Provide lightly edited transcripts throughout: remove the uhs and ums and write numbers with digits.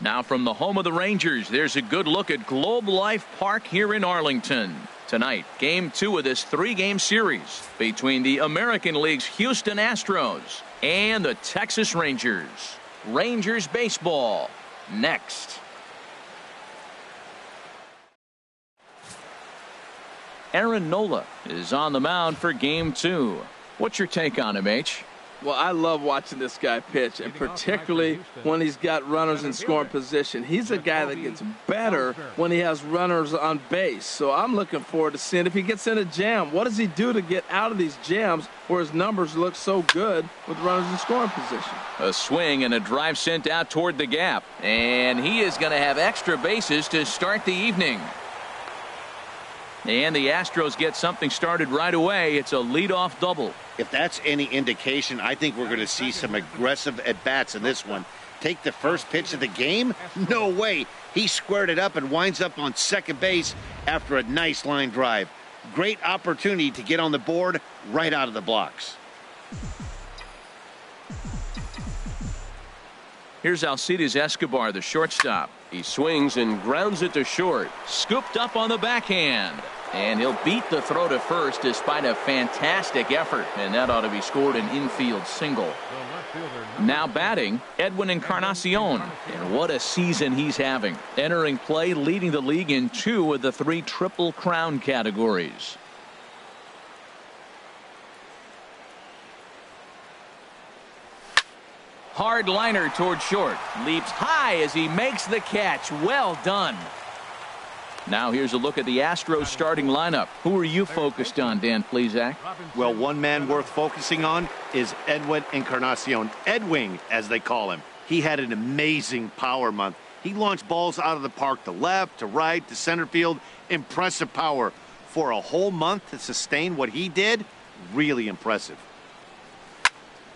Now from the home of the Rangers, there's a good look at Globe Life Park here in Arlington. Tonight, Game 2 of this 3-game series between the American League's Houston Astros and the Texas Rangers. Rangers baseball next. Aaron Nola is on the mound for Game 2. What's your take on him, H? Well, I love watching this guy pitch, and particularly when he's got runners in scoring position. He's a guy that gets better when he has runners on base. So I'm looking forward to seeing if he gets in a jam. What does he do to get out of these jams where his numbers look so good with runners in scoring position? A swing and a drive sent out toward the gap. And he is going to have extra bases to start the evening. And the Astros get something started right away. It's a leadoff double. If that's any indication, I think we're going to see some aggressive at-bats in this one. Take the first pitch of the game? No way. He squared it up and winds up on second base after a nice line drive. Great opportunity to get on the board right out of the blocks. Here's Alcides Escobar, the shortstop. He swings and grounds it to short. Scooped up on the backhand. And he'll beat the throw to first despite a fantastic effort. And that ought to be scored an infield single. Now batting, Edwin Encarnacion. And what a season he's having. Entering play, leading the league in 2 of the 3 Triple Crown categories. Hard liner toward short. Leaps high as he makes the catch. Well done. Now here's a look at the Astros starting lineup. Who are you focused on, Dan Plesac? Well, one man worth focusing on is Edwin Encarnacion. Edwing, as they call him. He had an amazing power month. He launched balls out of the park to left, to right, to center field. Impressive power. For a whole month to sustain what he did, really impressive.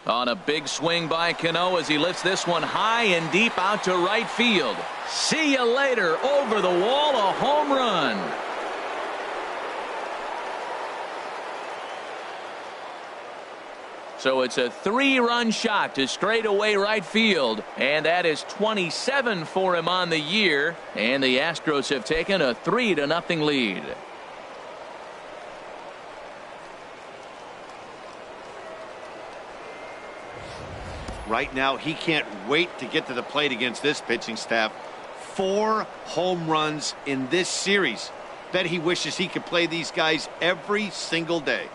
On a big swing by Cano as he lifts this one high and deep out to right field. See you later. Over the wall, a home run. So it's a 3-run shot to straightaway right field. And that is 27 for him on the year. And the Astros have taken a 3-0 lead. Right now, he can't wait to get to the plate against this pitching staff. 4 home runs in this series. Bet he wishes he could play these guys every single day.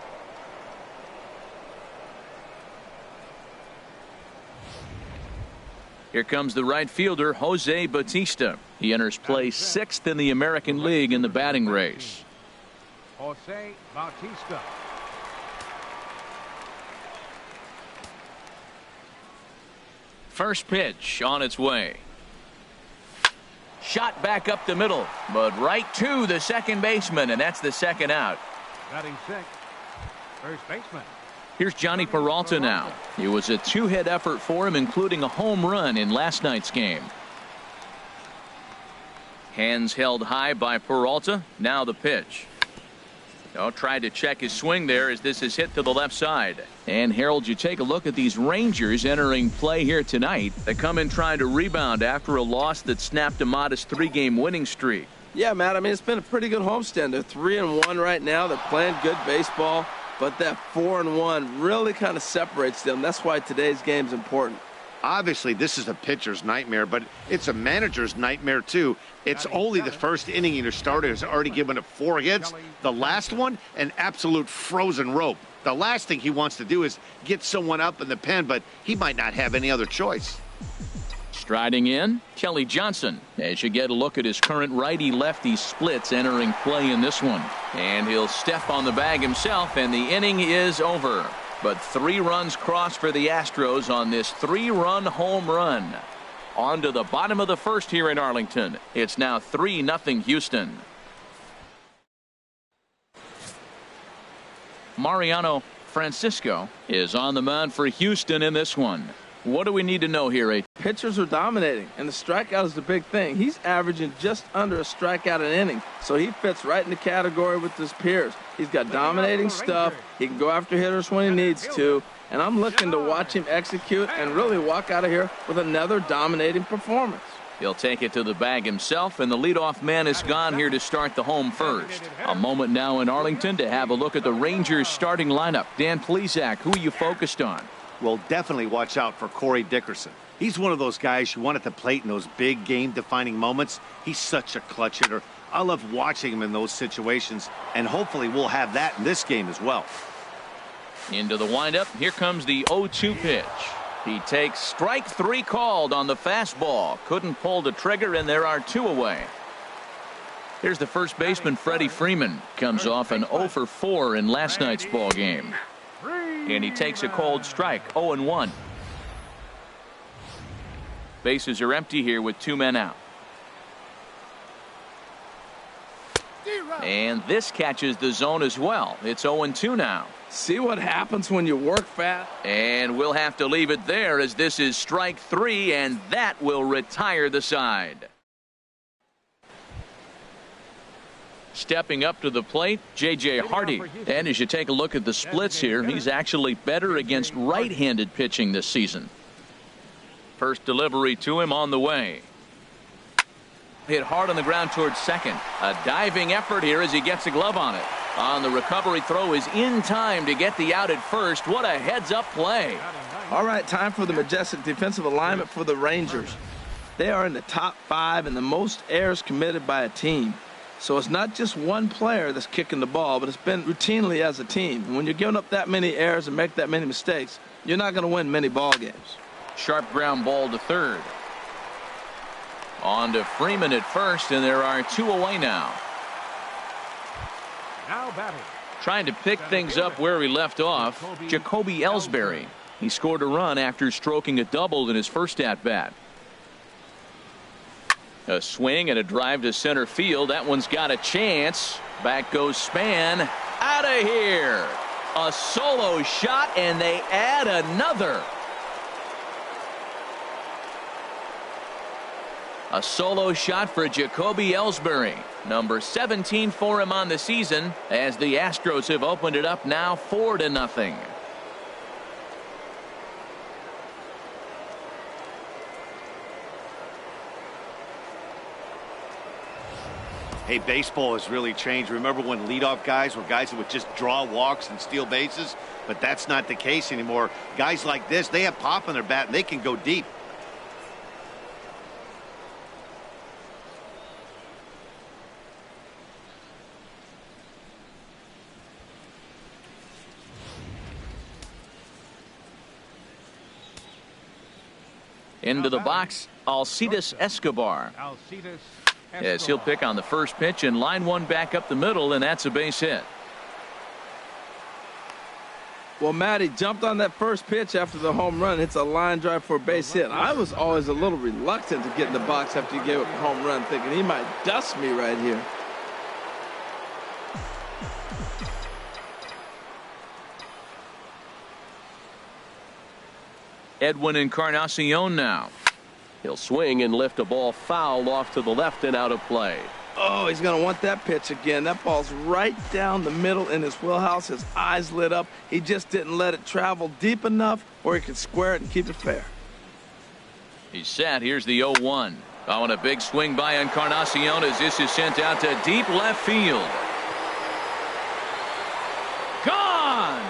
Here comes the right fielder, Jose Bautista. He enters play 6th in the American League in the batting race. Jose Bautista. First pitch on its way. Shot back up the middle, but right to the second baseman, and that's the second out. Batting 6th, first baseman. Here's Johnny Peralta now. It was a 2-hit effort for him, including a home run in last night's game. Hands held high by Peralta. Now the pitch. Tried to check his swing there as this is hit to the left side. And Harold, you take a look at these Rangers entering play here tonight. They come in trying to rebound after a loss that snapped a modest 3-game winning streak. Yeah, Matt, I mean, it's been a pretty good homestand. They're 3-1 right now. They're playing good baseball, but that 4-1 really kind of separates them. That's why today's game is important. Obviously, this is a pitcher's nightmare, but it's a manager's nightmare, too. It's only the first inning and your starter has already given up 4 hits. The last one, an absolute frozen rope. The last thing he wants to do is get someone up in the pen, but he might not have any other choice. Striding in, Kelly Johnson, as you get a look at his current righty-lefty splits entering play in this one. And he'll step on the bag himself, and the inning is over. But 3 runs crossed for the Astros on this 3-run home run. On to the bottom of the first here in Arlington. It's now 3-0 Houston. Mariano Francisco is on the mound for Houston in this one. What do we need to know here, A? Pitchers are dominating, and the strikeout is the big thing. He's averaging just under a strikeout an inning, so he fits right in the category with his peers. He's got dominating stuff. He can go after hitters when he needs to, and I'm looking to watch him execute and really walk out of here with another dominating performance. He'll take it to the bag himself, and the leadoff man is gone here to start the home first. A moment now in Arlington to have a look at the Rangers starting lineup. Dan Plesac, who are you focused on? Well, definitely watch out for Corey Dickerson. He's one of those guys you want at the plate in those big game-defining moments. He's such a clutch hitter. I love watching him in those situations, and hopefully we'll have that in this game as well. Into the windup. Here comes the 0-2 pitch. He takes strike 3 called on the fastball. Couldn't pull the trigger, and there are 2 away. Here's the first baseman, Freddie Freeman. Comes off an 0 for 4 in last night's ball game. And he takes a cold strike, 0-1. Bases are empty here with 2 men out. And this catches the zone as well. It's 0-2 now. See what happens when you work fast? And we'll have to leave it there as this is strike 3, and that will retire the side. Stepping up to the plate, J.J. Hardy. And as you take a look at the splits here, he's actually better against right-handed pitching this season. First delivery to him on the way. Hit hard on the ground towards second. A diving effort here as he gets a glove on it. On the recovery throw is in time to get the out at first. What a heads-up play. All right, time for the majestic defensive alignment for the Rangers. They are in the top 5 in the most errors committed by a team. So it's not just one player that's kicking the ball, but it's been routinely as a team. And when you're giving up that many errors and make that many mistakes, you're not going to win many ball games. Sharp ground ball to third. On to Freeman at first, and there are 2 away now. Now batting. Trying to pick things up where he left off, Jacoby Ellsbury. He scored a run after stroking a double in his first at-bat. A swing and a drive to center field. That one's got a chance. Back goes Span. Out of here. A solo shot, and they add another. A solo shot for Jacoby Ellsbury. Number 17 for him on the season as the Astros have opened it up now 4-0. Hey, baseball has really changed. Remember when leadoff guys were guys that would just draw walks and steal bases? But that's not the case anymore. Guys like this, they have pop in their bat and they can go deep. Into the box, Alcides Escobar. Yes, he'll pick on the first pitch and line one back up the middle, and that's a base hit. Well, Matty jumped on that first pitch after the home run. It's a line drive for a base hit. I was always a little reluctant to get in the box after you gave up a home run, thinking he might dust me right here. Edwin Encarnacion now. He'll swing and lift a ball foul off to the left and out of play. Oh, he's going to want that pitch again. That ball's right down the middle in his wheelhouse. His eyes lit up. He just didn't let it travel deep enough where he could square it and keep it fair. He's set. Here's the 0-1. Oh, and a big swing by Encarnacion as this is sent out to deep left field. Gone!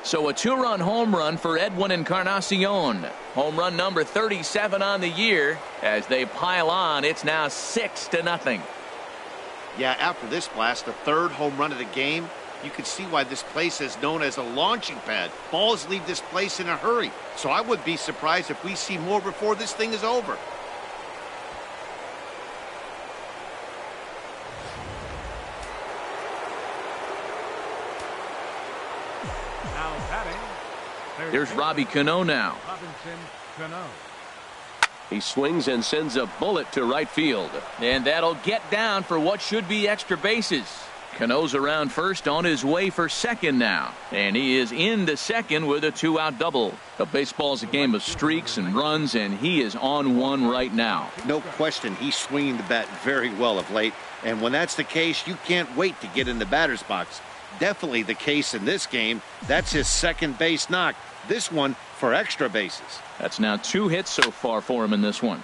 So a 2-run home run for Edwin Encarnacion. Home run number 37 on the year. As they pile on, it's now 6-0. Yeah, after this blast, the third home run of the game, you can see why this place is known as a launching pad. Balls leave this place in a hurry. So I would be surprised if we see more before this thing is over. Here's Robbie Cano now. He swings and sends a bullet to right field. And that'll get down for what should be extra bases. Cano's around first, on his way for second now. And he is into second with a 2-out double. A baseball's a game of streaks and runs, and he is on one right now. No question, he's swinging the bat very well of late. And when that's the case, you can't wait to get in the batter's box. Definitely the case in this game. That's his second base knock. This one for extra bases. That's now 2 hits so far for him in this one.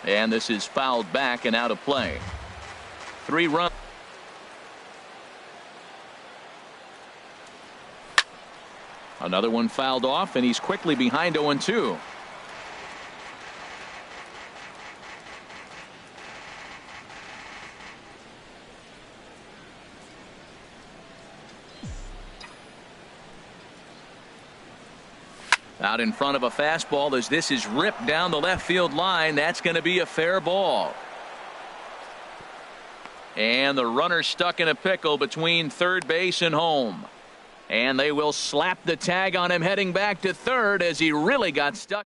And this is fouled back and out of play. 3 runs. Another one fouled off, and he's quickly behind 0-2. Out in front of a fastball as this is ripped down the left field line. That's going to be a fair ball. And the runner stuck in a pickle between third base and home. And they will slap the tag on him heading back to third as he really got stuck.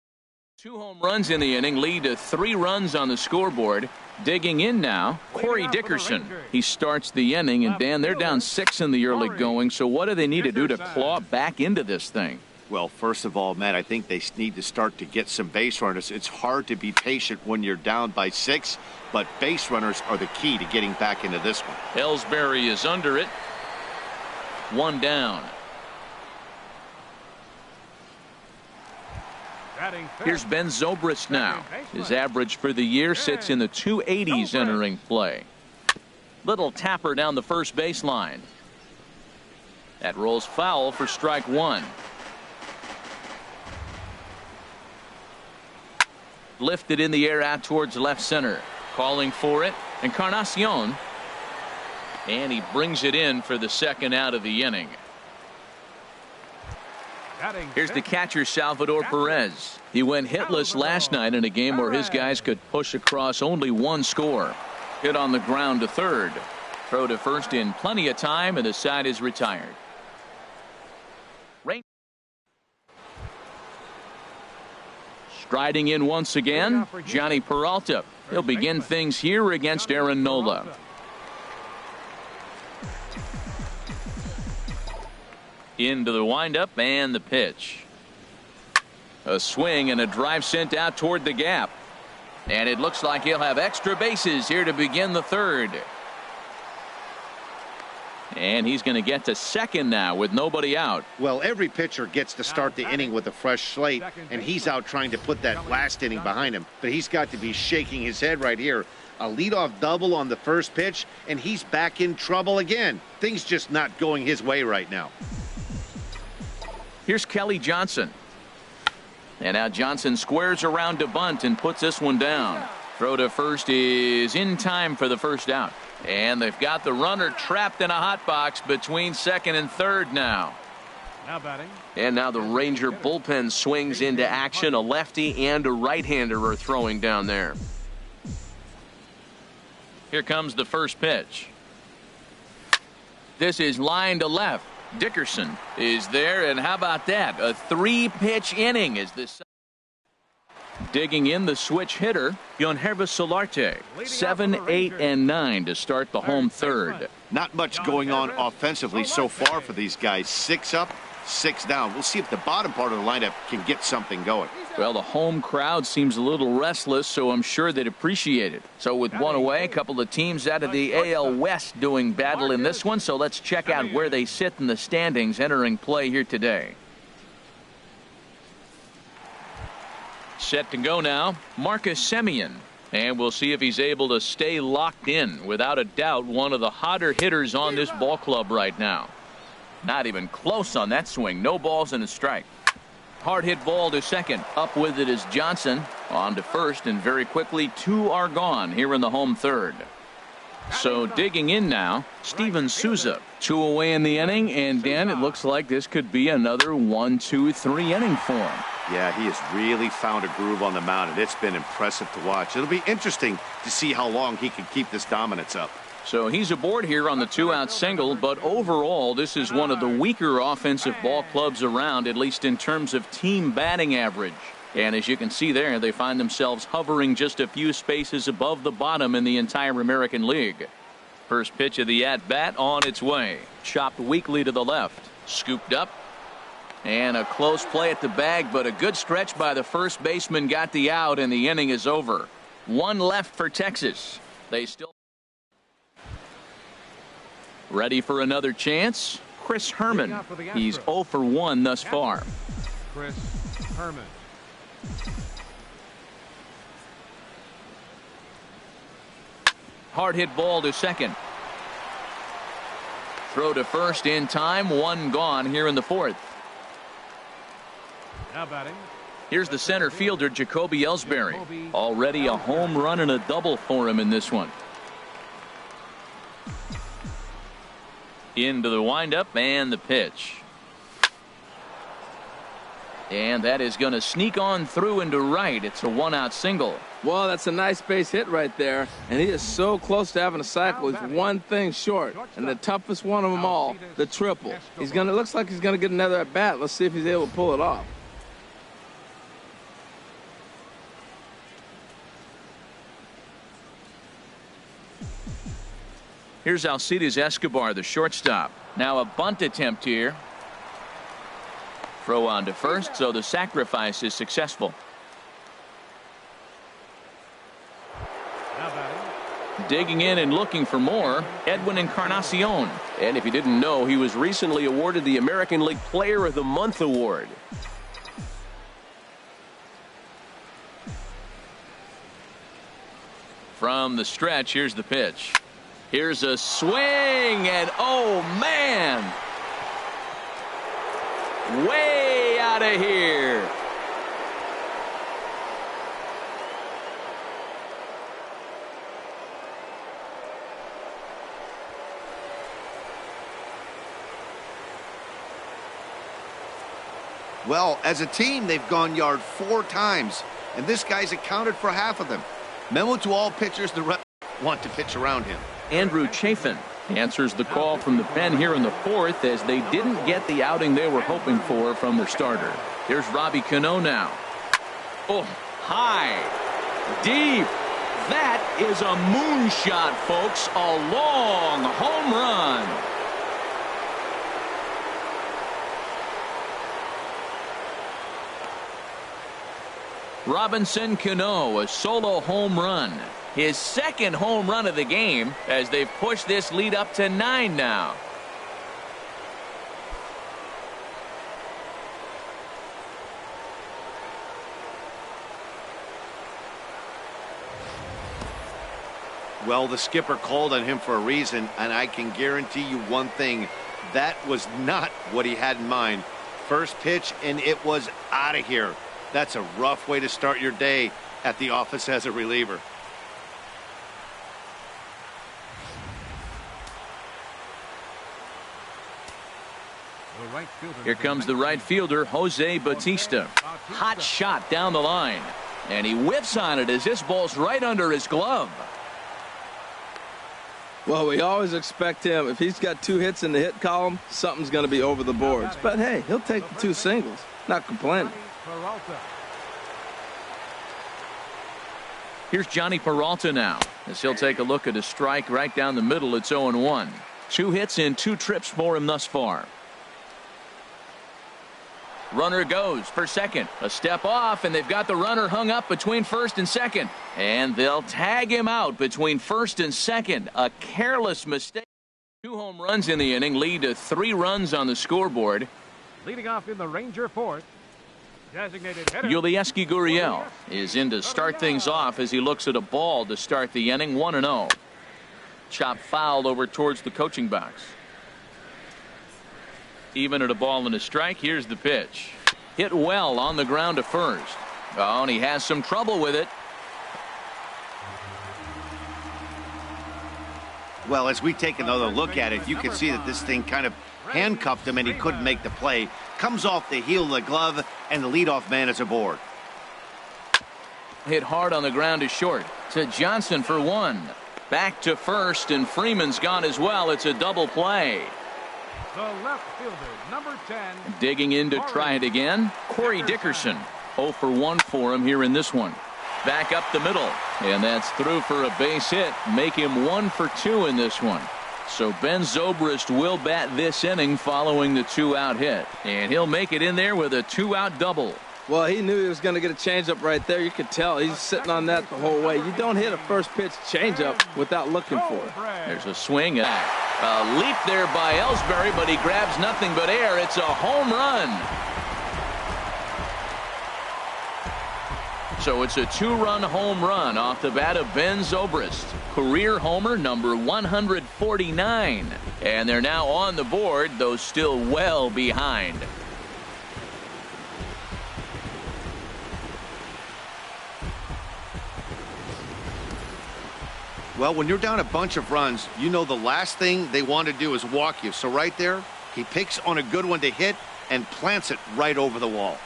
2 home runs in the inning lead to 3 runs on the scoreboard. Digging in now, Corey Dickerson. He starts the inning, and Dan, they're down 6 in the early going. So what do they need to do to claw back into this thing? Well, first of all, Matt, I think they need to start to get some base runners. It's hard to be patient when you're down by 6, but base runners are the key to getting back into this one. Ellsbury is under it. 1 down. Here's Ben Zobrist now. His average for the year sits in the 280s entering play. Little tapper down the first baseline. That rolls foul for strike 1. Lifted in the air out towards left center. Calling for it. Encarnacion. And he brings it in for the second out of the inning. Here's the catcher, Salvador Perez. He went hitless last night in a game where his guys could push across only 1 score. Hit on the ground to third. Throw to first in plenty of time, and the side is retired. Striding in once again, Johnny Peralta. He'll begin things here against Aaron Nola. Into the windup and the pitch. A swing and a drive sent out toward the gap. And it looks like he'll have extra bases here to begin the third. And he's going to get to second now with nobody out. Well, every pitcher gets to start the inning with a fresh slate, and he's out trying to put that last inning behind him. But he's got to be shaking his head right here. A leadoff double on the first pitch, and he's back in trouble again. Things just not going his way right now. Here's Kelly Johnson. And now Johnson squares around to bunt and puts this one down. Throw to first is in time for the first out. And they've got the runner trapped in a hot box between second and third now. And now the Ranger bullpen swings into action. A lefty and a right-hander are throwing down there. Here comes the first pitch. This is line to left. Dickerson is there, and how about that? A 3-pitch inning is this. Digging in the switch hitter, Yonhervis Solarte. 7, 8, and 9 to start the home third. Not much going on offensively so far for these guys. 6 up, 6 down. We'll see if the bottom part of the lineup can get something going. Well, the home crowd seems a little restless, so I'm sure they'd appreciate it. So with 1 away, a couple of teams out of the AL West doing battle in this one. So let's check out where they sit in the standings entering play here today. Set to go now, Marcus Semien. And we'll see if he's able to stay locked in. Without a doubt, one of the hotter hitters on this ball club right now. Not even close on that swing. No balls and a strike. Hard hit ball to second. Up with it is Johnson. On to first, and very quickly 2 are gone here in the home third. So digging in now, Steven Souza. 2 away in the inning, and Dan, it looks like this could be another 1, 2, 3 inning for him. Yeah, he has really found a groove on the mound, and it's been impressive to watch. It'll be interesting to see how long he can keep this dominance up. So he's aboard here on the 2-out single, but overall this is one of the weaker offensive ball clubs around, at least in terms of team batting average. And as you can see there, they find themselves hovering just a few spaces above the bottom in the entire American League. First pitch of the at-bat on its way. Chopped weakly to the left. Scooped up. And a close play at the bag, but a good stretch by the first baseman got the out, and the inning is over. 1 left for Texas. They still. Ready for another chance? Chris Herman. He's 0 for 1 thus far. Chris Herman. Hard hit ball to second. Throw to first in time. One gone here in the fourth. Now batting. Here's the center fielder, Jacoby Ellsbury. Already a home run and a double for him in this one. Into the windup and the pitch. And that is going to sneak on through into right. It's a one-out single. Well, that's a nice base hit right there, and he is so close to having a cycle. He's one thing short, and the toughest one of them all, the triple. Looks like he's gonna get another at bat. Let's see if he's able to pull it off. Here's Alcides Escobar, the shortstop. Now a bunt attempt here. Throw on to first, so the sacrifice is successful. Digging in and looking for more, Edwin Encarnacion. And if you didn't know, he was recently awarded the American League Player of the Month award. From the stretch, here's the pitch. Here's a swing, and oh man! Way out of here. Well, as a team, they've gone yard 4 times, and this guy's accounted for half of them. Memo to all pitchers that want to pitch around him. Andrew Chafin answers the call from the pen here in the fourth, as they didn't get the outing they were hoping for from their starter. Here's Robbie Cano now. Oh, high, deep. That is a moonshot, folks. A long home run. Robinson Cano, a solo home run. His second home run of the game, as they've pushed this lead up to 9 now. Well, the skipper called on him for a reason, and I can guarantee you one thing. That was not what he had in mind. First pitch, and it was out of here. That's a rough way to start your day at the office as a reliever. Here comes the right fielder, Jose Bautista. Hot shot down the line. And he whiffs on it as this ball's right under his glove. Well, we always expect him, if he's got 2 hits in the hit column, something's going to be over the boards. But hey, he'll take the 2 singles. Not complaining. Here's Johnny Peralta now, as he'll take a look at a strike right down the middle. It's 0-1. 2 hits and 2 trips for him thus far. Runner goes for second. A step off, and they've got the runner hung up between first and second. And they'll tag him out between first and second. A careless mistake. 2 home runs in the inning lead to 3 runs on the scoreboard. Leading off in the Ranger fourth, designated hitter Yulieski Gurriel is in to start things off as he looks at a ball to start the inning. 1-0. Chop fouled over towards the coaching box. Even at a ball and a strike. Here's the pitch. Hit well on the ground to first. Oh, and he has some trouble with it. Well, as we take another look at it, you can see that this thing kind of handcuffed him and he couldn't make the play. Comes off the heel of the glove, and the leadoff man is aboard. Hit hard on the ground to short. To Johnson for 1. Back to first, and Freeman's gone as well. It's a double play. The left fielder, number 10. Digging in to try it again. Corey Dickerson. 0 for 1 for him here in this one. Back up the middle. And that's through for a base hit. Make him 1 for 2 in this one. So Ben Zobrist will bat this inning following the 2-out hit. And he'll make it in there with a 2-out double. Well, he knew he was going to get a changeup right there. You could tell he's sitting on that the whole way. You don't hit a first pitch changeup without looking for it. There's a swing. A leap there by Ellsbury, but he grabs nothing but air. It's a home run. So it's a two-run home run off the bat of Ben Zobrist. Career homer number 149. And they're now on the board, though still well behind. Well, when you're down a bunch of runs, you know the last thing they want to do is walk you. So right there, he picks on a good one to hit and plants it right over the wall.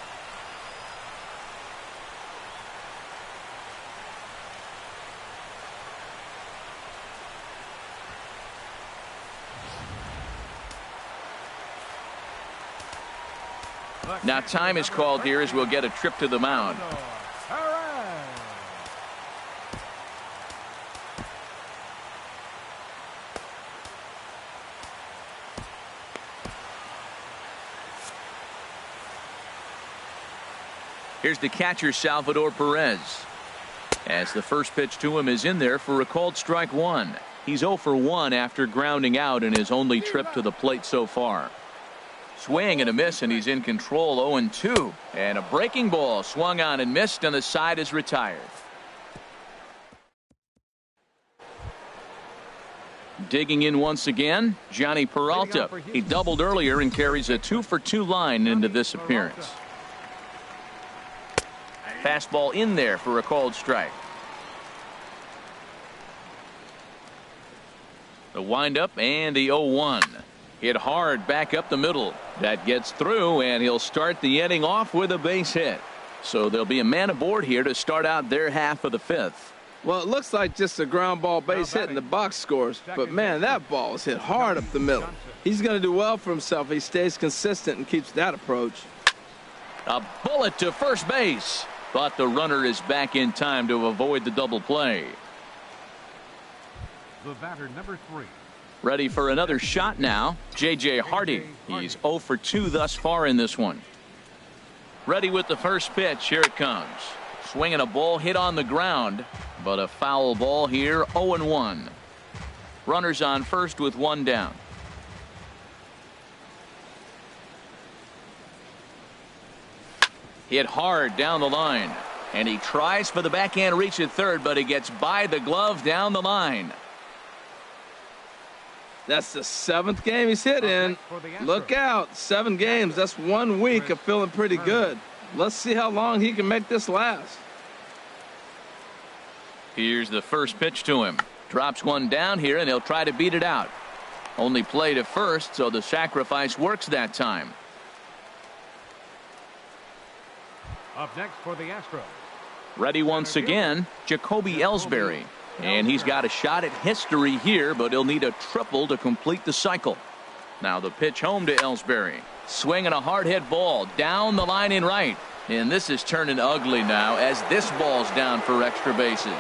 Now time is called here as we'll get a trip to the mound. Here's the catcher, Salvador Perez. As the first pitch to him is in there for a called strike one. He's 0 for 1 after grounding out in his only trip to the plate so far. Swing and a miss, and he's in control. 0-2. And a breaking ball swung on and missed, and the side is retired. Digging in once again, Johnny Peralta. He doubled earlier and carries a 2 for 2 line into this appearance. Fastball in there for a called strike. The windup and the 0-1. Hit hard back up the middle. That gets through, and he'll start the inning off with a base hit. So there'll be a man aboard here to start out their half of the fifth. Well, it looks like just a ground ball base hit in the box scores. But, man, that ball was hit hard up the middle. He's going to do well for himself if he stays consistent and keeps that approach. A bullet to first base. But the runner is back in time to avoid the double play. The batter, number 3. Ready for another shot now, J.J. Hardy. He's 0 for 2 thus far in this one. Ready with the first pitch. Here it comes. Swinging a ball hit on the ground, but a foul ball here. 0-1. Runners on first with one down. Hit hard down the line, and he tries for the backhand reach at third, but he gets by the glove down the line. That's the 7th game he's hit in. Look out. 7 games. That's 1 week of feeling pretty good. Let's see how long he can make this last. Here's the first pitch to him. Drops one down here, and he'll try to beat it out. Only play to first, so the sacrifice works that time. Up next for the Astros. Ready once again, Jacoby Ellsbury. And he's got a shot at history here, but he'll need a triple to complete the cycle. Now the pitch home to Ellsbury. Swinging a hard hit ball down the line in right. And this is turning ugly now as this ball's down for extra bases.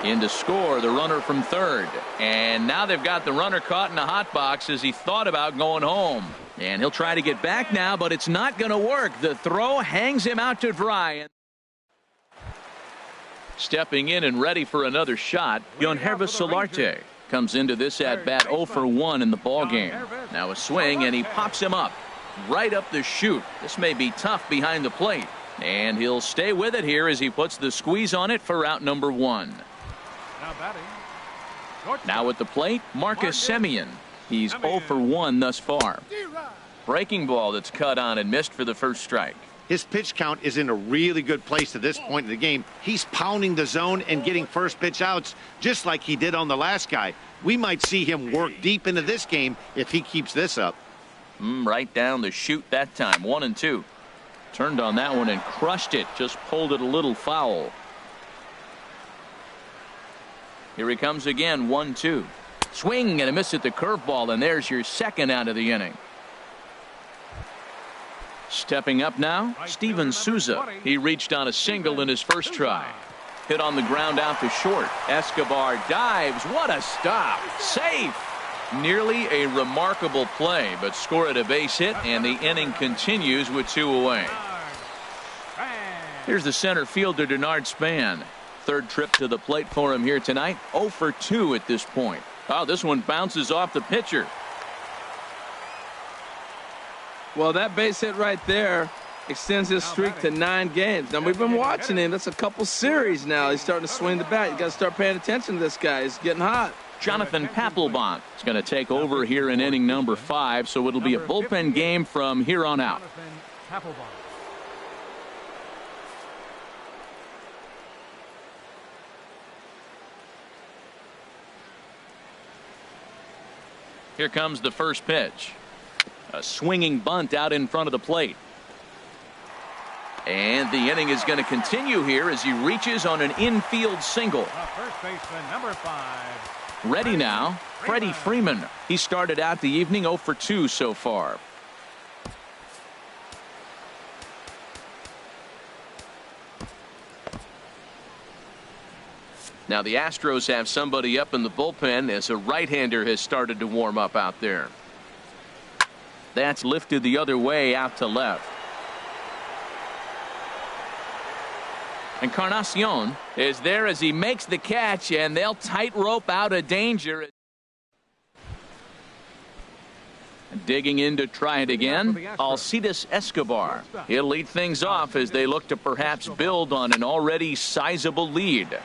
In to score the runner from third. And now they've got the runner caught in the hot box as he thought about going home. And he'll try to get back now, but it's not going to work. The throw hangs him out to dry. Stepping in and ready for another shot, Yonhervis Solarte comes into this at bat 0 for 1 in the ball game. Now a swing, and he pops him up right up the chute. This may be tough behind the plate, and he'll stay with it here as he puts the squeeze on it for out number 1. Now at the plate, Marcus Semien. He's 0 for 1 thus far. Breaking ball that's cut on and missed for the first strike. His pitch count is in a really good place at this point in the game. He's pounding the zone and getting first pitch outs just like he did on the last guy. We might see him work deep into this game if he keeps this up. Right down the chute that time. 1-2. Turned on that one and crushed it. Just pulled it a little foul. Here he comes again. 1-2. Swing and a miss at the curveball, and there's your second out of the inning. Stepping up now, Steven Souza. He reached on a single in his first try. Hit on the ground out to short. Escobar dives. What a stop. Safe. Nearly a remarkable play, but score at a base hit, and the inning continues with 2 away. Here's the center fielder, Denard Span. Third trip to the plate for him here tonight. 0 for 2 at this point. Oh, this one bounces off the pitcher. Well, that base hit right there extends his streak to 9 games. Now, we've been watching him. That's a couple series now. He's starting to swing the bat. You got to start paying attention to this guy. He's getting hot. Jonathan Papelbon is going to take over here in inning number 5, so it'll be a bullpen game from here on out. Here comes the first pitch. A swinging bunt out in front of the plate. And the inning is going to continue here as he reaches on an infield single. First baseman, number 5. Ready now, Freddie Freeman. He started out the evening 0 for 2 so far. Now the Astros have somebody up in the bullpen as a right-hander has started to warm up out there. That's lifted the other way out to left. Encarnacion is there as he makes the catch, and they'll tightrope out of danger. Digging in to try it again, Alcides Escobar. He'll lead things off as they look to perhaps build on an already sizable lead.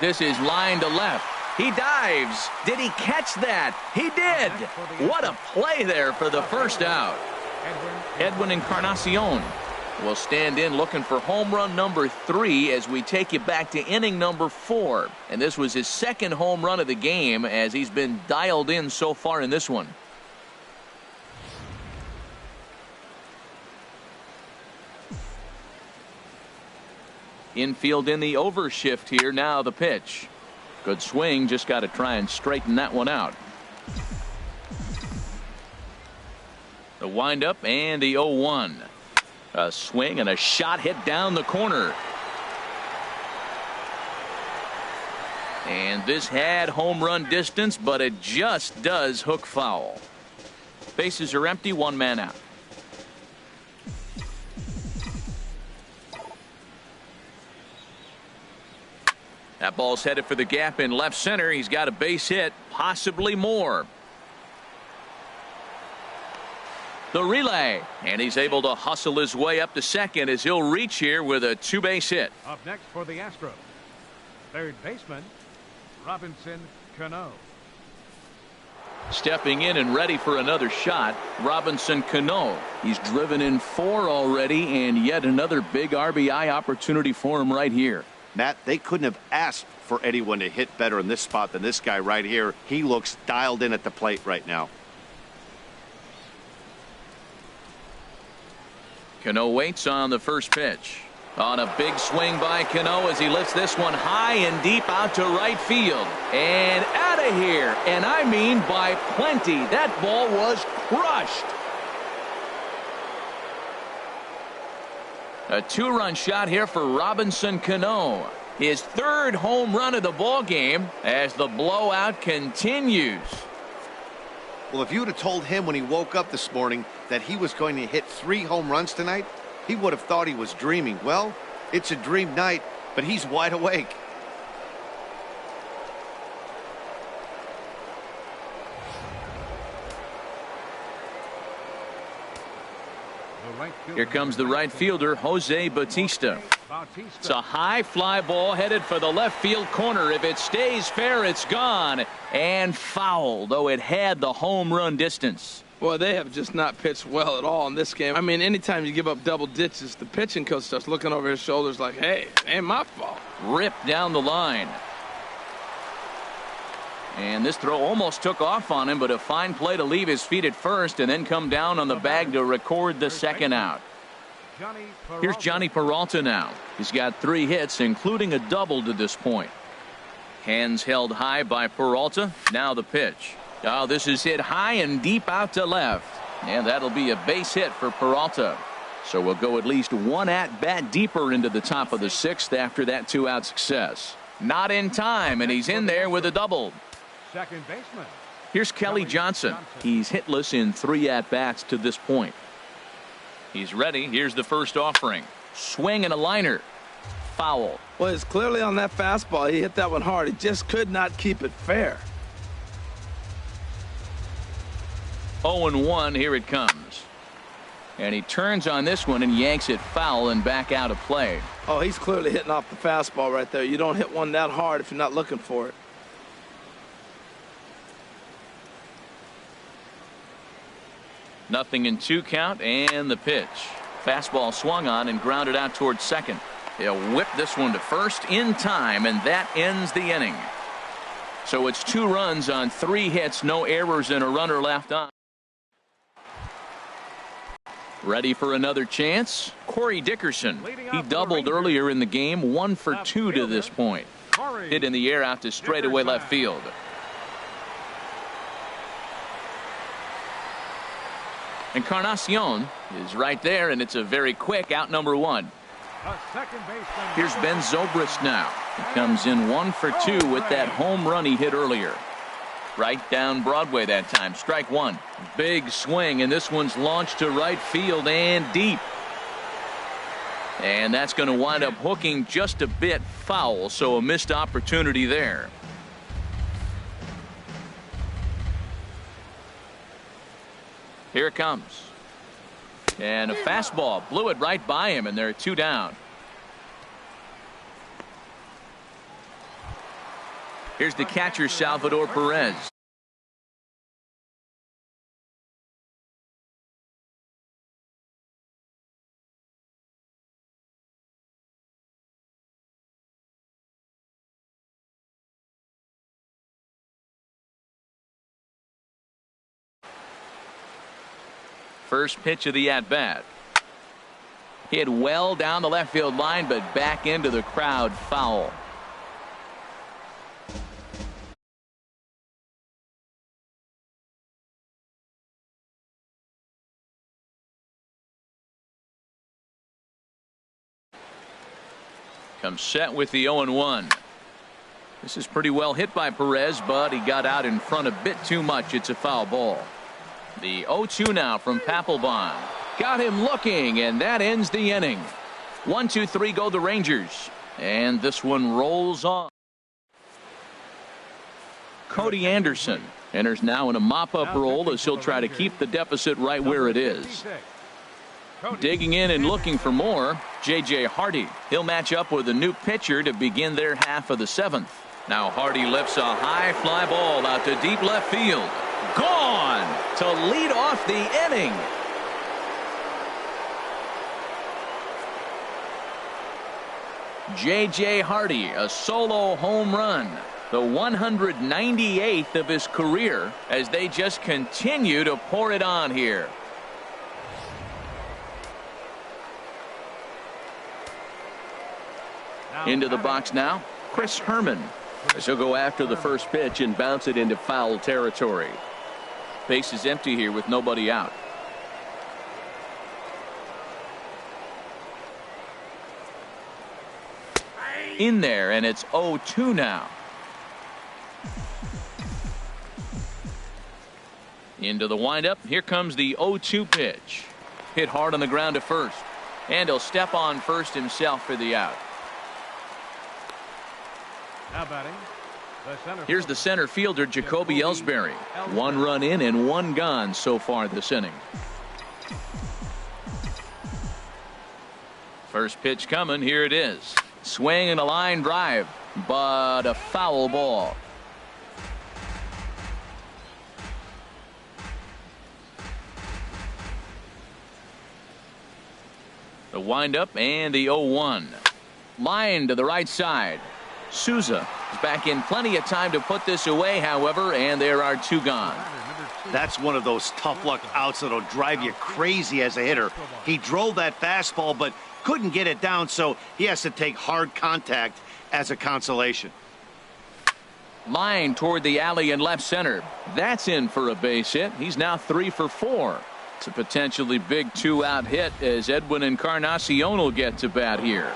This is line to left. He dives. Did he catch that? He did. What a play there for the first out. Edwin Encarnacion will stand in looking for home run number 3 as we take you back to inning number 4. And this was his second home run of the game as he's been dialed in so far in this one. Infield in the overshift here. Now the pitch. Good swing. Just got to try and straighten that one out. The windup and the 0-1. A swing and a shot hit down the corner. And this had home run distance, but it just does hook foul. Bases are empty, 1 man out. That ball's headed for the gap in left center. He's got a base hit, possibly more. The relay, and he's able to hustle his way up to second as he'll reach here with a 2-base hit. Up next for the Astros, third baseman, Robinson Cano. Stepping in and ready for another shot, Robinson Cano. He's driven in 4 already, and yet another big RBI opportunity for him right here. Matt, they couldn't have asked for anyone to hit better in this spot than this guy right here. He looks dialed in at the plate right now. Cano waits on the first pitch. On a big swing by Cano as he lifts this one high and deep out to right field. And out of here. And I mean by plenty. That ball was crushed. A 2-run shot here for Robinson Cano. His 3rd home run of the ball game as the blowout continues. Well, if you would have told him when he woke up this morning that he was going to hit 3 home runs tonight, he would have thought he was dreaming. Well, it's a dream night, but he's wide awake. Here comes the right fielder, Jose Bautista. It's a high fly ball headed for the left field corner. If it stays fair, it's gone. And foul, though it had the home run distance. Well, they have just not pitched well at all in this game. I mean, anytime you give up double ditches, the pitching coach starts looking over his shoulders like, hey, it ain't my fault. Ripped down the line. And this throw almost took off on him, but a fine play to leave his feet at first and then come down on the bag to record the second out. Here's Johnny Peralta now. He's got 3 hits, including a double to this point. Hands held high by Peralta. Now the pitch. Oh, this is hit high and deep out to left. And that'll be a base hit for Peralta. So we'll go at least 1 at-bat deeper into the top of the 6th after that 2-out success. Not in time, and he's in there with a double. Second baseman. Here's Kelly Johnson. He's hitless in 3 at-bats to this point. He's ready. Here's the first offering. Swing and a liner. Foul. Well, it's clearly on that fastball. He hit that one hard. He just could not keep it fair. 0-1. Here it comes. And he turns on this one and yanks it foul and back out of play. Oh, he's clearly hitting off the fastball right there. You don't hit one that hard if you're not looking for it. Nothing in 2 count, and the pitch. Fastball swung on and grounded out towards second. He'll whip this one to first in time, and that ends the inning. So it's 2 runs on 3 hits, no errors, and a runner left on. Ready for another chance? Corey Dickerson. He doubled earlier in the game, 1 for 2 to this point. Hit in the air out to straightaway left field. Encarnacion is right there, and it's a very quick out number 1. Here's Ben Zobrist now. He comes in 1 for 2 with that home run he hit earlier. Right down Broadway that time. Strike 1. Big swing, and this one's launched to right field and deep. And that's going to wind up hooking just a bit foul, so a missed opportunity there. Here it comes. And a fastball blew it right by him, and they're 2 down. Here's the catcher, Salvador Perez. First pitch of the at-bat. Hit well down the left field line, but back into the crowd, foul. Comes set with the 0-1. This is pretty well hit by Perez, but he got out in front a bit too much. It's a foul ball. The 0-2 now from Papelbon. Got him looking, and that ends the inning. 1, 2, 3 go the Rangers. And this one rolls on. Cody Anderson enters now in a mop-up role as he'll try to keep the deficit right where it is. Digging in and looking for more, J.J. Hardy. He'll match up with a new pitcher to begin their half of the 7th. Now Hardy lifts a high fly ball out to deep left field. Gone to lead off the inning. J.J. Hardy, a solo home run. The 198th of his career as they just continue to pour it on here. Into the box now, Chris Herman. As he'll go after the first pitch and bounce it into foul territory. Base is empty here with nobody out. In there, and it's 0-2 now. Into the windup. Here comes the 0-2 pitch. Hit hard on the ground to first. And he'll step on first himself for the out. Now batting, here's the center fielder, Jacoby Ellsbury. 1 run in and 1 gone so far this inning. First pitch coming. Here it is. Swing and a line drive, but a foul ball. The windup and the 0-1. Line to the right side. Souza is back in plenty of time to put this away, however, and there are 2 gone. That's one of those tough luck outs that'll drive you crazy as a hitter. He drove that fastball, but couldn't get it down, so he has to take hard contact as a consolation. Line toward the alley in left center. That's in for a base hit. He's now 3 for 4. It's a potentially big 2-out hit as Edwin Encarnacion will get to bat here.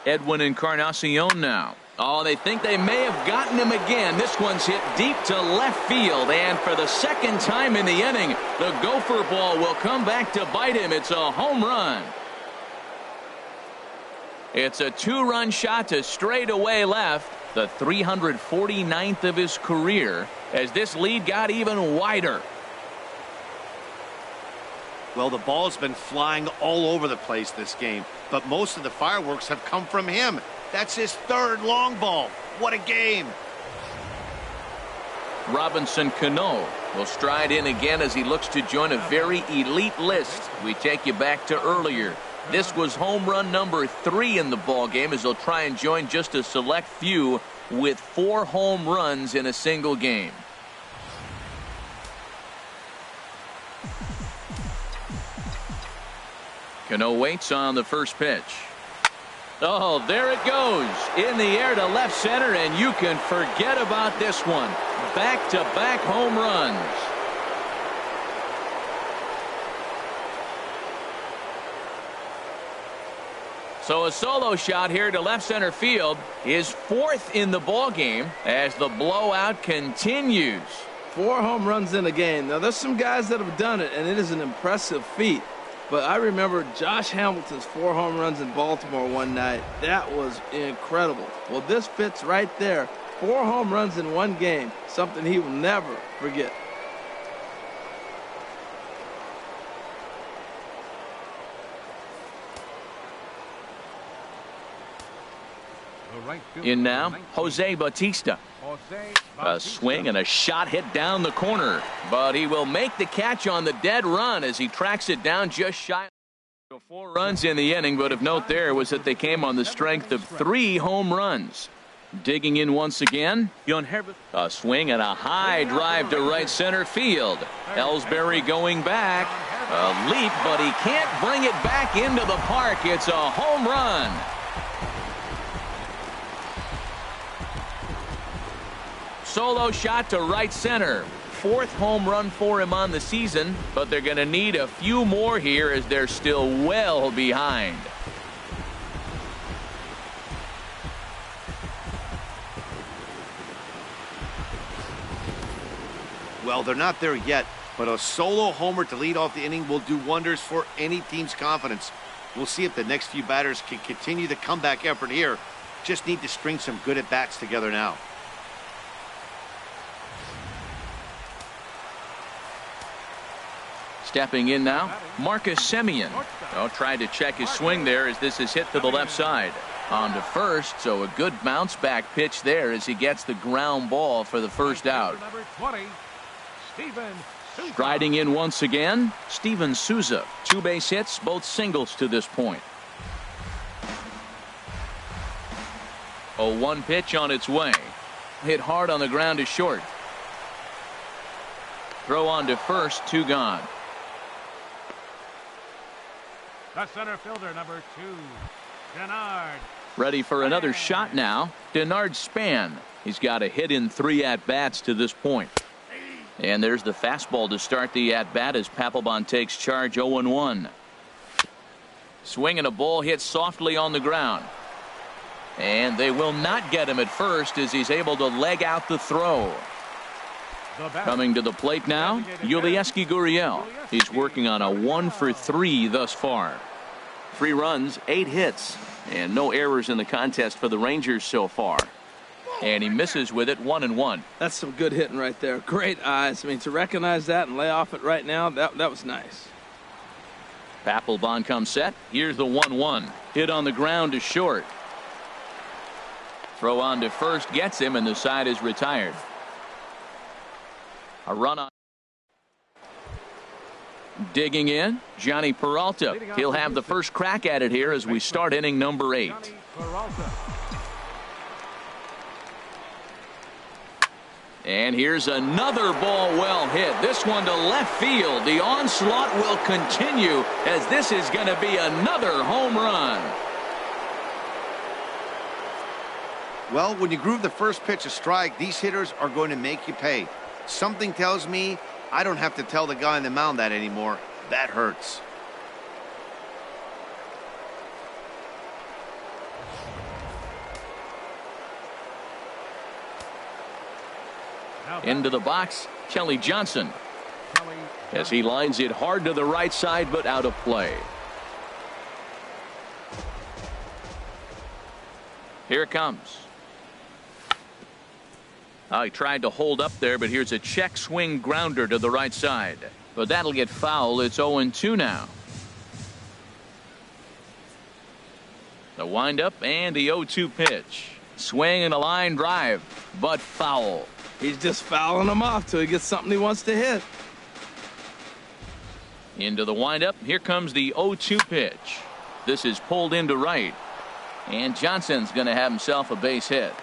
Edwin Encarnacion now. Oh, they think they may have gotten him again. This one's hit deep to left field, and for the second time in the inning, the gopher ball will come back to bite him. It's a home run. It's a two-run shot to straightaway left, the 349th of his career, as this lead got even wider. Well, the ball's been flying all over the place this game, but most of the fireworks have come from him. That's his third long ball. What a game. Robinson Cano will stride in again as he looks to join a very elite list. We take you back to earlier. This was home run number 3 in the ball game, as he'll try and join just a select few with 4 home runs in a single game. Cano waits on the first pitch. Oh, there it goes. In the air to left center, and you can forget about this one. Back-to-back home runs. So a solo shot here to left center field, is 4th in the ball game as the blowout continues. 4 home runs in a game. Now, there's some guys that have done it, and it is an impressive feat. But I remember Josh Hamilton's 4 home runs in Baltimore one night. That was incredible. Well, this fits right there. 4 home runs in one game, something he will never forget. In now, Jose Bautista. A swing and a shot hit down the corner, but he will make the catch on the dead run as he tracks it down just shy. 4 runs in the inning, but of note there was that they came on the strength of 3 home runs. Digging in once again, a swing and a high drive to right center field. Ellsbury going back, a leap, but he can't bring it back into the park. It's a home run. Solo shot to right center. 4th home run for him on the season, but they're going to need a few more here as they're still well behind. Well, they're not there yet, but a solo homer to lead off the inning will do wonders for any team's confidence. We'll see if the next few batters can continue the comeback effort here. Just need to string some good at-bats together now. Stepping in now, Marcus Semien. Oh, tried to check his swing there as this is hit to the left side. On to first, so a good bounce back pitch there as he gets the ground ball for the first out. Striding in once again, Steven Souza. 2 base hits, both singles to this point. 0-1 pitch on its way. Hit hard on the ground to short. Throw on to first, 2 gone. The center fielder, number 2, Denard. Ready for another shot now. Denard Span. He's got a hit in 3 at-bats to this point. And there's the fastball to start the at-bat as Papelbon takes charge. 0-1. Swing and a ball hit softly on the ground. And they will not get him at first as he's able to leg out the throw. Coming to the plate now, Yulieski Gurriel. He's working on a 1 for 3 thus far. 3 runs, 8 hits, and no errors in the contest for the Rangers so far. And he misses with it, 1-1. That's some good hitting right there. Great eyes. I mean, to recognize that and lay off it right now, that was nice. Papelbon comes set. Here's the 1-1. Hit on the ground to short. Throw on to first gets him, and the side is retired. A run on. Digging in, Johnny Peralta. He'll have the first crack at it here as we start inning number 8. And here's another ball well hit. This one to left field. The onslaught will continue as this is going to be another home run. Well, when you groove the first pitch a strike, these hitters are going to make you pay. Something tells me I don't have to tell the guy on the mound that anymore. That hurts. Into the box, Kelly Johnson. As he lines it hard to the right side, but out of play. Here it comes. He tried to hold up there, but here's a check swing grounder to the right side. But that'll get foul. It's 0-2 now. The windup and the 0-2 pitch. Swing and a line drive, but foul. He's just fouling him off till he gets something he wants to hit. Into the windup. Here comes the 0-2 pitch. This is pulled into right. And Johnson's going to have himself a base hit.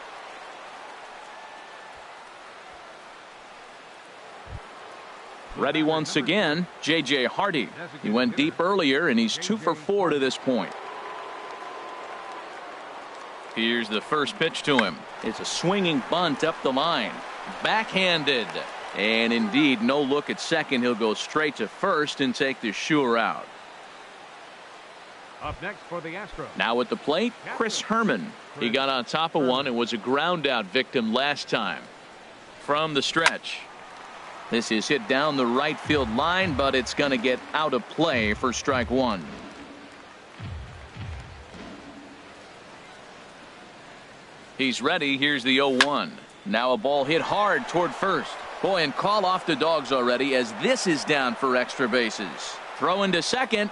Ready once again, J.J. Hardy. He went deep earlier, and he's 2 for 4 to this point. Here's the first pitch to him. It's a swinging bunt up the line. Backhanded. And indeed, no look at second. He'll go straight to first and take the sure out. Up next for the Astros. Now at the plate, Chris Herman. He got on top of one and was a ground out victim last time. From the stretch. This is hit down the right field line, but it's going to get out of play for strike one. He's ready. Here's the 0-1. Now a ball hit hard toward first. Boy, and call off the dogs already as this is down for extra bases. Throw into second.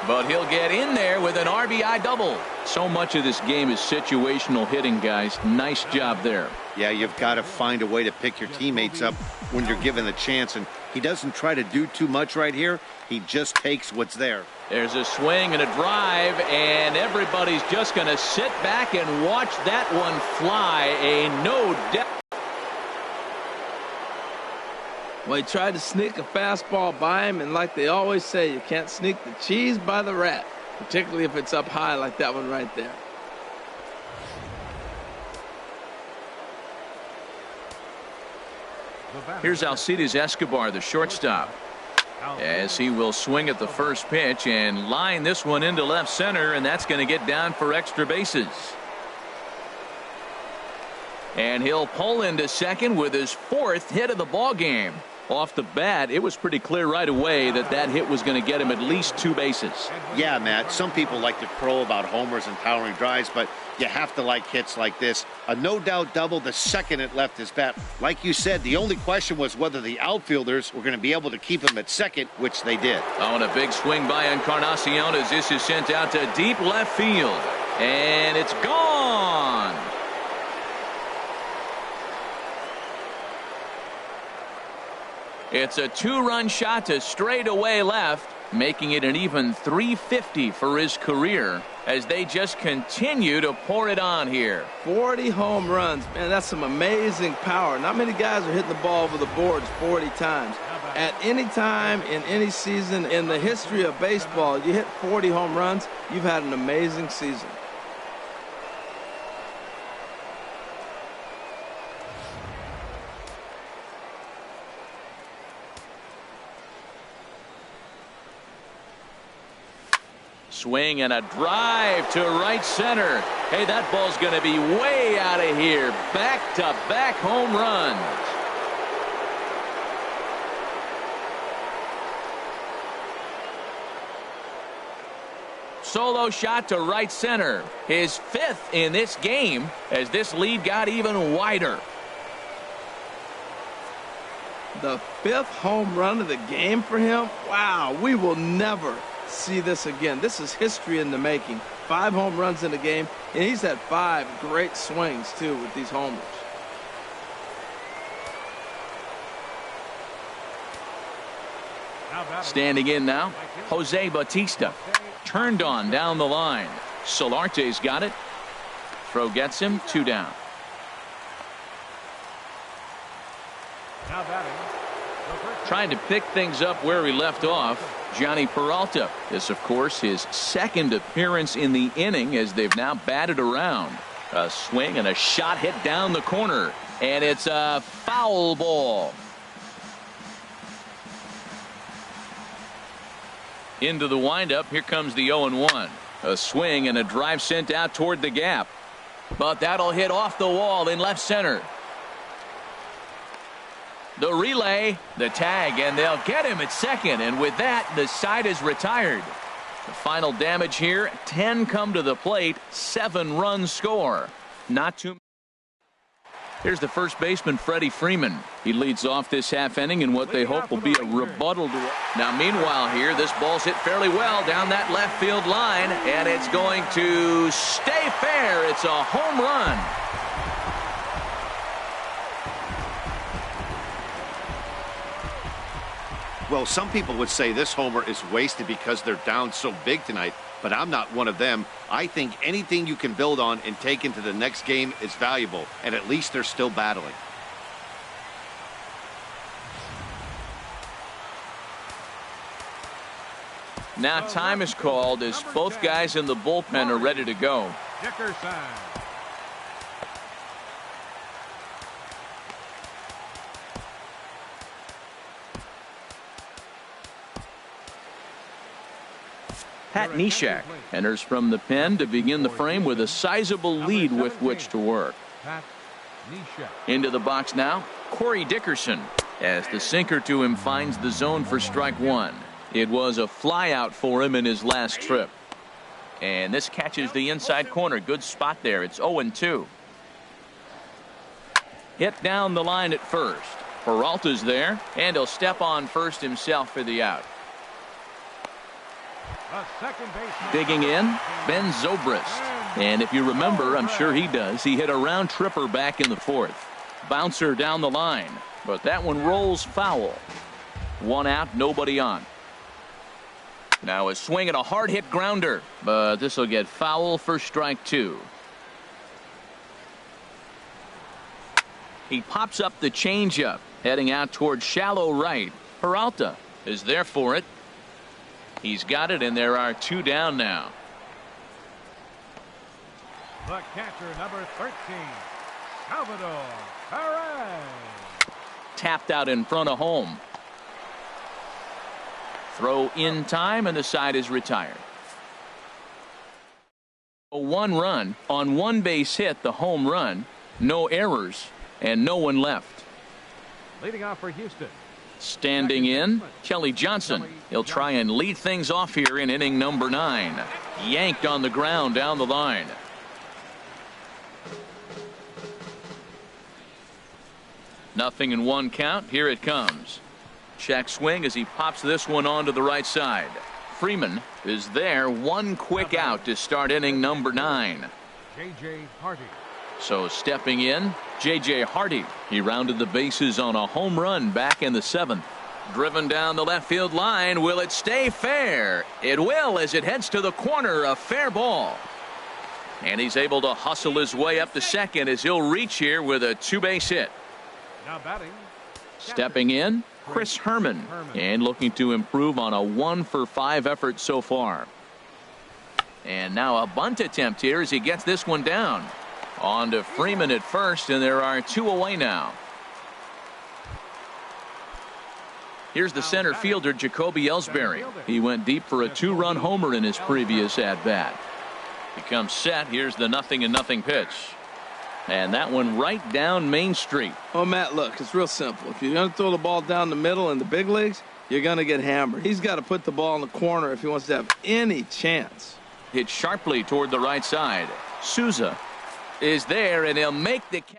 But he'll get in there with an RBI double. So much of this game is situational hitting, guys. Nice job there. Yeah, you've got to find a way to pick your teammates up when you're given the chance. And he doesn't try to do too much right here. He just takes what's there. There's a swing and a drive, and everybody's just going to sit back and watch that one fly. A no doubt. Well, he tried to sneak a fastball by him, and like they always say, you can't sneak the cheese by the rat, particularly if it's up high like that one right there. Here's Alcides Escobar, the shortstop, as he will swing at the first pitch and line this one into left center, and that's going to get down for extra bases. And he'll pull into second with his 4th hit of the ball game. Off the bat, it was pretty clear right away that that hit was going to get him at least 2 bases. Yeah, Matt, some people like to crow about homers and powering drives, but you have to like hits like this. A no-doubt double the second it left his bat. Like you said, the only question was whether the outfielders were going to be able to keep him at second, which they did. Oh, and a big swing by Encarnacion as this is sent out to deep left field. And it's gone. It's a 2-run shot to straightaway left, making it an even .350 for his career as they just continue to pour it on here. 40 home runs. Man, that's some amazing power. Not many guys are hitting the ball over the boards 40 times. At any time in any season in the history of baseball, you hit 40 home runs, you've had an amazing season. Swing and a drive to right center. Hey, that ball's going to be way out of here. Back-to-back home runs. Solo shot to right center. His 5th in this game as this lead got even wider. The 5th home run of the game for him? Wow, we will never see this again. This is history in the making. 5 home runs in the game, and he's had 5 great swings too with these homers. Standing in now, Jose Bautista. Turned on down the line. Solarte's got it. Throw gets him. 2 down. Trying to pick things up where we left off. Johnny Peralta. This, of course, his 2nd appearance in the inning as they've now batted around. A swing and a shot hit down the corner. And it's a foul ball. Into the windup. Here comes the 0-1. A swing and a drive sent out toward the gap. But that'll hit off the wall in left center. The relay, the tag, and they'll get him at second. And with that, the side is retired. The final damage here, 10 come to the plate, 7 runs score. Not too. Here's the first baseman, Freddie Freeman. He leads off this half inning in what they hope will be a rebuttal to. Now, meanwhile here, this ball's hit fairly well down that left field line, and it's going to stay fair. It's a home run. Well, some people would say this homer is wasted because they're down so big tonight, but I'm not one of them. I think anything you can build on and take into the next game is valuable, and at least they're still battling. Now time is called as both guys in the bullpen are ready to go. Dickerson. Pat Neshek enters from the pen to begin the frame with a sizable lead with which to work. Into the box now, Corey Dickerson, as the sinker to him finds the zone for strike one. It was a flyout for him in his last trip. And this catches the inside corner. Good spot there. It's 0-2. Hit down the line at first. Peralta's there, and he'll step on first himself for the out. Digging in, Ben Zobrist. And if you remember, I'm sure he does, he hit a round tripper back in the fourth. Bouncer down the line, but that one rolls foul. One out, nobody on. Now a swing and a hard hit grounder, but this will get foul for strike two. He pops up the changeup, heading out towards shallow right. Peralta is there for it. He's got it, and there are 2 down now. The catcher, number 13, Salvador Perez. Tapped out in front of home. Throw in time, and the side is retired. A 1 run on 1 base hit, the home run. No errors, and no one left. Leading off for Houston. Standing in, Kelly Johnson. He'll try and lead things off here in inning number 9. Yanked on the ground down the line. Nothing in 1 count. Here it comes. Check swing as he pops this one onto the right side. Freeman is there. 1 quick out to start inning number 9. J.J. Hardy. So stepping in, J.J. Hardy. He rounded the bases on a home run back in the 7th. Driven down the left field line. Will it stay fair? It will, as it heads to the corner. A fair ball. And he's able to hustle his way up to second as he'll reach here with a 2-base hit. Now batting. Stepping in, Chris Herman. And looking to improve on a 1-for-5 effort so far. And now a bunt attempt here as he gets this one down. On to Freeman at first, and there are 2 away now. Here's the center fielder, Jacoby Ellsbury. He went deep for a 2-run homer in his previous at-bat. He comes set. Here's the 0-0 pitch. And that one right down Main Street. Oh, Matt, look, it's real simple. If you're going to throw the ball down the middle in the big leagues, you're going to get hammered. He's got to put the ball in the corner if he wants to have any chance. Hit sharply toward the right side. Souza is there, and he'll make the catch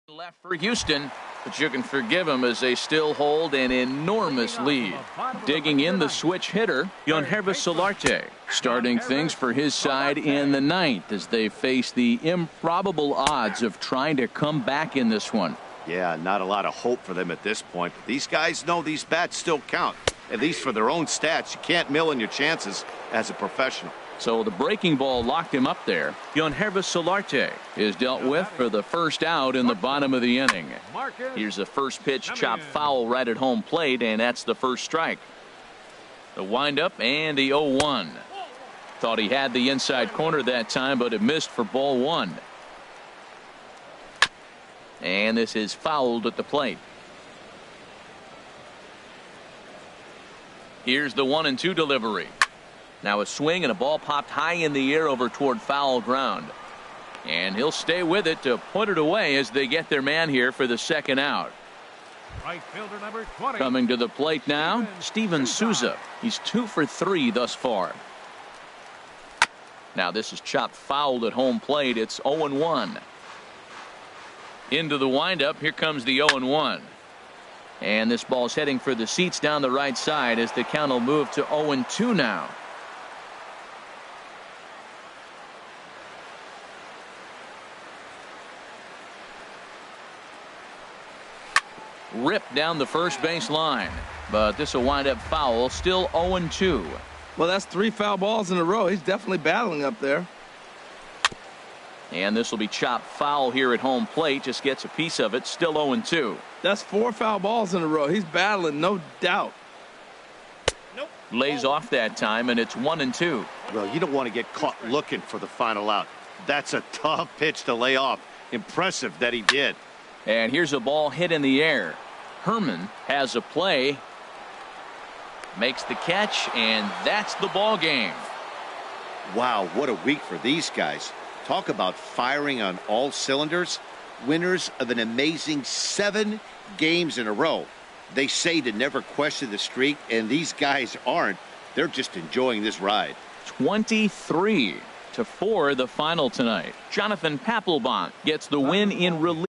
left for Houston, but you can forgive him as they still hold an enormous lead. Digging in, the switch hitter, Yangervis Solarte, starting things for his side in the 9th as they face the improbable odds of trying to come back in this one. Yeah, not a lot of hope for them at this point, but these guys know these bats still count, at least for their own stats. You can't mill in your chances as a professional. So the breaking ball locked him up there. Yangervis Solarte is dealt with for the first out in the bottom of the inning. Here's the first pitch, chopped foul right at home plate, and that's the first strike. The windup and the 0-1. Thought he had the inside corner that time, but it missed for ball 1. And this is fouled at the plate. Here's the 1-2 delivery. Now a swing and a ball popped high in the air over toward foul ground. And he'll stay with it to put it away as they get their man here for the second out. Right fielder number 20. Coming to the plate now, Steven Souza. He's 2 for 3 thus far. Now this is chopped foul at home plate. It's 0-1. Into the windup. Here comes the 0-1. And this ball's heading for the seats down the right side as the count will move to 0-2 now. Ripped down the first base line, but this will wind up foul. Still 0-2. Well, that's 3 foul balls in a row. He's definitely battling up there. And this will be chopped foul here at home plate. Just gets a piece of it. Still 0-2. That's 4 foul balls in a row. He's battling, no doubt. Nope. Lays off that time, and it's 1-2. Well, you don't want to get caught looking for the final out. That's a tough pitch to lay off. Impressive that he did. And here's a ball hit in the air. Herman has a play. Makes the catch, and that's the ball game. Wow, what a week for these guys. Talk about firing on all cylinders. Winners of an amazing 7 games in a row. They say to never question the streak, and these guys aren't. They're just enjoying this ride. 23-4 the final tonight. Jonathan Papelbon gets the win in relief.